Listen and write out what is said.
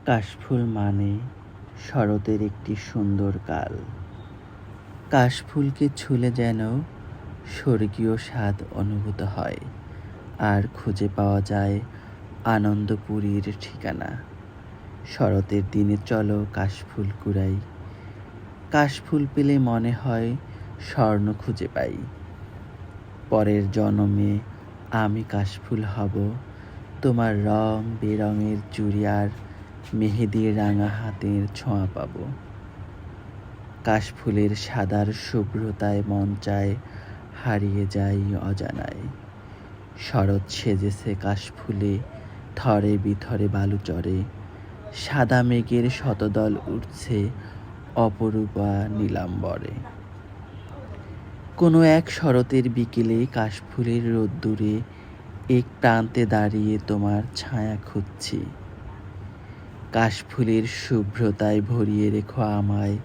কাশফুল মানে শরতের একটি সুন্দর কাল। কাশফুলকে ছুঁলে যেন স্বর্গীয় স্বাদ অনুভূত হয়, আর খুঁজে পাওয়া যায় আনন্দপুরীর ঠিকানা। শরতের দিনে চলো কাশফুল কুড়াই, কাশফুল পেলে মনে হয় স্বর্ণ খুঁজে পাই। পরের জনমে আমি কাশফুল হব, তোমার রং বেরঙের চুড়ি আর মেহেদির রাঙা হাতের ছোঁয়া পাব। কাশফুলের সাদার শুভ্রতায় মন চায় হারিয়ে যাই অজানায়। শরৎ সেজেছে কাশফুলে, থরে বিথরে বালুচরে, সাদা মেঘের শতদল উঠছে অপরূপা নীলাম্বরে। কোনো এক শরতের বিকেলে কাশফুলের রোদ্দুরে এক প্রান্তে দাঁড়িয়ে তোমার ছায়া খুঁজছি। কাশফুলের শুভ্রতায় ভরিয়ে রেখো আমায়,